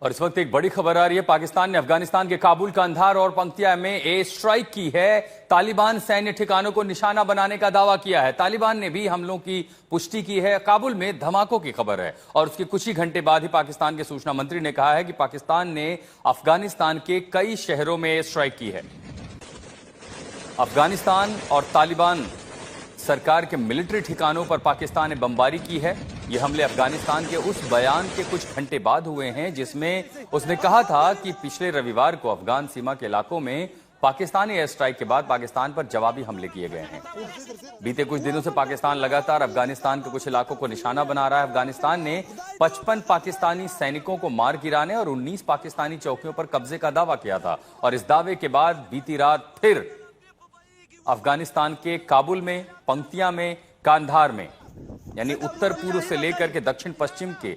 और इस वक्त एक बड़ी खबर आ रही है। पाकिस्तान ने अफगानिस्तान के काबुल, कंधार और पंक्तिया में एयर स्ट्राइक की है। तालिबान सैन्य ठिकानों को निशाना बनाने का दावा किया है। तालिबान ने भी हमलों की पुष्टि की है। काबुल में धमाकों की खबर है और उसके कुछ ही घंटे बाद ही पाकिस्तान के सूचना मंत्री ने कहा है कि पाकिस्तान ने अफगानिस्तान के कई शहरों में एयर स्ट्राइक की है। अफगानिस्तान और तालिबान सरकार के मिलिट्री ठिकानों पर पाकिस्तान ने बमबारी की है। ये हमले अफगानिस्तान के उस बयान के कुछ घंटे बाद हुए हैं जिसमें उसने कहा था कि पिछले रविवार को अफगान सीमा के इलाकों में पाकिस्तानी एयर स्ट्राइक के बाद पाकिस्तान पर जवाबी हमले किए गए हैं। बीते कुछ दिनों से पाकिस्तान लगातार अफगानिस्तान के कुछ इलाकों को निशाना बना रहा है। अफगानिस्तान ने 55 पाकिस्तानी सैनिकों को मार गिराने और 19 पाकिस्तानी चौकियों पर कब्जे का दावा किया था और इस दावे के बाद बीती रात फिर अफगानिस्तान के काबुल में, पंक्तिया में, कांधार में, यानी उत्तर पूर्व से लेकर के दक्षिण पश्चिम के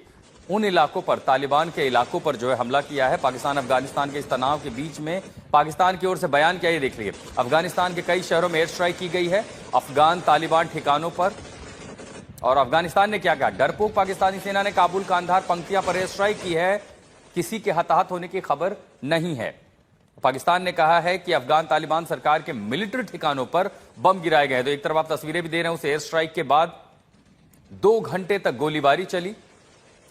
उन इलाकों पर, तालिबान के इलाकों पर जो है हमला किया है। पाकिस्तान अफगानिस्तान के इस तनाव के बीच में पाकिस्तान की ओर से बयान क्या, ये देख लीजिए। अफगानिस्तान के कई शहरों में एयर स्ट्राइक की गई है अफगान तालिबान ठिकानों पर। और अफगानिस्तान ने क्या कहा? डरपोक पाकिस्तानी सेना ने काबुल, कांधार, पंक्तिया पर एयर स्ट्राइक की है। किसी के हताहत होने की खबर नहीं है। पाकिस्तान ने कहा है कि अफगान तालिबान सरकार के मिलिट्री ठिकानों पर बम गिराए गए। तो एक तरफ आप तस्वीरें भी दे रहे हैं उस एयर स्ट्राइक के बाद 2 घंटे तक गोलीबारी चली।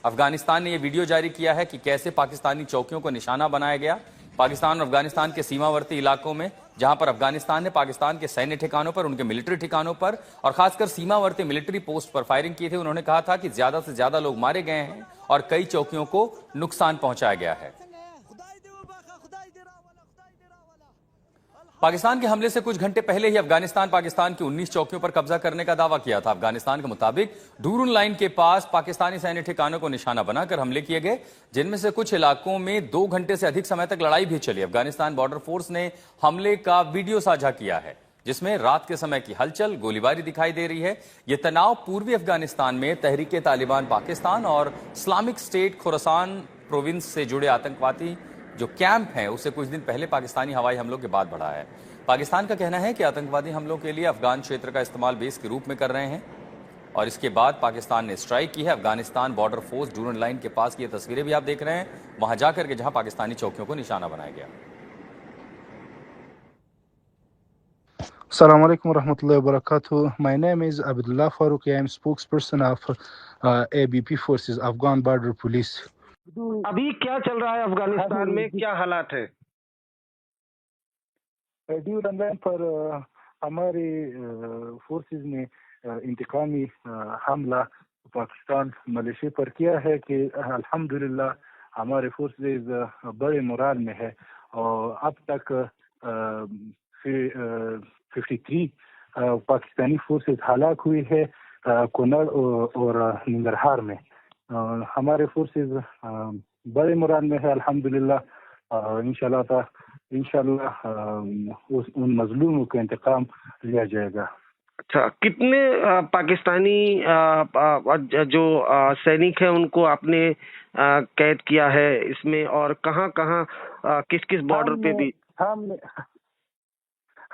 अफगानिस्तान ने यह वीडियो जारी किया है कि कैसे पाकिस्तानी चौकियों को निशाना बनाया गया। पाकिस्तान और अफगानिस्तान के सीमावर्ती इलाकों में, जहां पर अफगानिस्तान ने पाकिस्तान के सैन्य ठिकानों पर, उनके मिलिट्री ठिकानों पर और खासकर सीमावर्ती मिलिट्री पोस्ट पर फायरिंग की थी। उन्होंने कहा था कि ज्यादा से ज्यादा लोग मारे गए हैं और कई चौकियों को नुकसान पहुंचाया गया है। पाकिस्तान के हमले से कुछ घंटे पहले ही अफगानिस्तान पाकिस्तान की 19 चौकियों पर कब्जा करने का दावा किया था। अफगानिस्तान के मुताबिक डूरून लाइन के पास पाकिस्तानी सैन्य ठिकानों को निशाना बनाकर हमले किए गए, जिनमें से कुछ इलाकों में 2 घंटे से अधिक समय तक लड़ाई भी चली। अफगानिस्तान बॉर्डर फोर्स ने हमले का वीडियो साझा किया है जिसमें रात के समय की हलचल, गोलीबारी दिखाई दे रही है। यह तनाव पूर्वी अफगानिस्तान में तहरीके तालिबान पाकिस्तान और इस्लामिक स्टेट खुरासान प्रोविंस से जुड़े आतंकवादी जो कैंप हैं उससे कुछ दिन पहले पाकिस्तानी हवाई हमलों के बाद बढ़ा है। पाकिस्तान का कहना है कि आतंकवादी हमलों के लिए अफगान क्षेत्र का इस्तेमाल बेस के रूप में कर रहे हैं और इसके बाद पाकिस्तान ने स्ट्राइक की है। अफगानिस्तान बॉर्डर फोर्स डूरून लाइन के पास की ये तस्वीरें भी आप देख रहे हैं, वहां जाकर के जहां पाकिस्तानी चौकियों को निशाना बनाया गया। Assalamu alaikum warahmatullahi wabarakatuh. My name is Abdullah Farooq. I am spokesperson of ABP Forces, Afghan Border Police. अभी क्या चल रहा है अफगानिस्तान में, क्या हालात है? ड्यूरन लाइन पर हमारे फोर्सेस ने इंतकामी हमला पाकिस्तान मलेशिया पर किया है कि अल्हम्दुलिल्लाह हमारे फोर्सेस बड़े मोराल में है और अब तक 53 पाकिस्तानी फोर्सेस हलाक हुई है कुनड़ और निंगरहार में। हमारे फोर्सेस बड़े मोराल में है अल्हम्दुलिल्लाह। इंशाल्लाह उन मजलूमों का इंतकाम लिया जाएगा। अच्छा, कितने पाकिस्तानी जो सैनिक हैं उनको आपने कैद किया है इसमें और कहाँ किस किस बॉर्डर पे भी?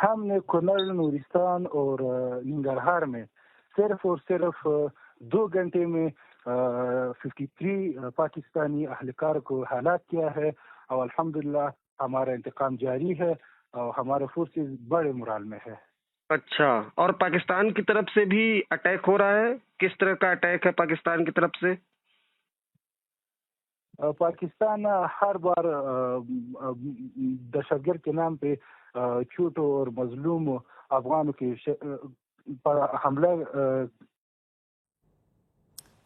हमने कुनड़, नूरिस्तान और निंगरहार में सिर्फ और सिर्फ 2 घंटे में 53 पाकिस्तानी अहलकार को हलाक किया है और अल्हम्दुलिल्लाह हमारा इंतकाम जारी है और हमारे फोर्सेस बड़े मोराल में है। अच्छा, और पाकिस्तान की तरफ से भी अटैक हो रहा है? किस तरह का अटैक है पाकिस्तान की तरफ से? पाकिस्तान हर बार दहशतगर्द के नाम पे छोटो और मजलूम अफगानों के पर हमला।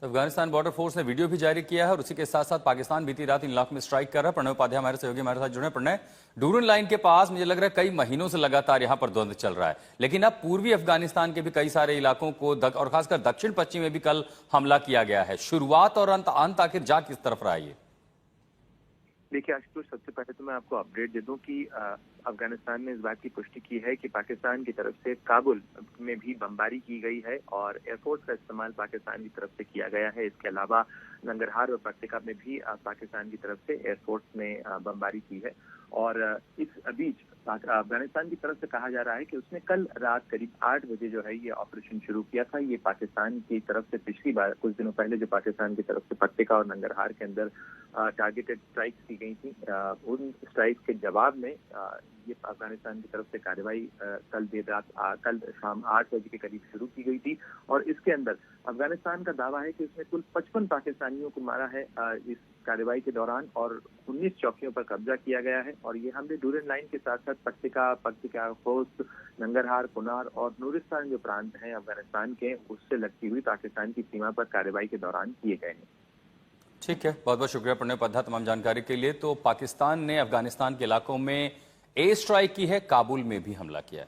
अफगानिस्तान बॉर्डर फोर्स ने वीडियो भी जारी किया है और उसी के साथ साथ पाकिस्तान बीती रात इन इलाकों में स्ट्राइक कर रहा है। प्रणय उपाध्याय हमारे सहयोगी हमारे साथ जुड़े। प्रणय, डूरून लाइन के पास मुझे लग रहा है कई महीनों से लगातार यहां पर द्वंद्व चल रहा है, लेकिन अब पूर्वी अफगानिस्तान के भी कई सारे इलाकों को और खासकर दक्षिण पश्चिम में भी कल हमला किया गया है। शुरुआत और अंत आखिर जा किस तरफ रहा है? देखिए आशुतोष, सबसे पहले तो मैं आपको अपडेट दे दूं कि अफगानिस्तान ने इस बात की पुष्टि की है कि पाकिस्तान की तरफ से काबुल में भी बमबारी की गई है और एयरफोर्स का इस्तेमाल पाकिस्तान की तरफ से किया गया है। इसके अलावा नंगरहार और पट्टिका में भी पाकिस्तान की तरफ से एयरफोर्स ने बमबारी की है। और इस बीच अफगानिस्तान की तरफ से कहा जा रहा है कि उसने कल रात करीब 8 बजे जो है ये ऑपरेशन शुरू किया था। ये पाकिस्तान की तरफ से पिछली बार कुछ दिनों पहले जो पाकिस्तान की तरफ से पट्टिका और नंगरहार के अंदर टारगेटेड स्ट्राइक्स की गई थी, उन स्ट्राइक्स के जवाब में ये अफगानिस्तान की तरफ से कार्रवाई कल शाम 8 बजे के करीब शुरू की गई थी। और इसके अंदर अफगानिस्तान का दावा है कि उसने कुल 55 पाकिस्तानियों को मारा है इस कार्रवाई के दौरान और 19 चौकियों पर कब्जा किया गया है। और ये हमले डूरन लाइन के साथ साथ पट्टिका, खोस्त, नंगरहार, कुनार और नूरिस्तान जो प्रांत हैं अफगानिस्तान के, उससे लगती हुई पाकिस्तान की सीमा पर कार्रवाई के दौरान किए गए हैं। ठीक है, बहुत बहुत शुक्रिया प्रणय पद्धा तमाम जानकारी के लिए। तो पाकिस्तान ने अफगानिस्तान के इलाकों में एयर स्ट्राइक की है, काबुल में भी हमला किया है।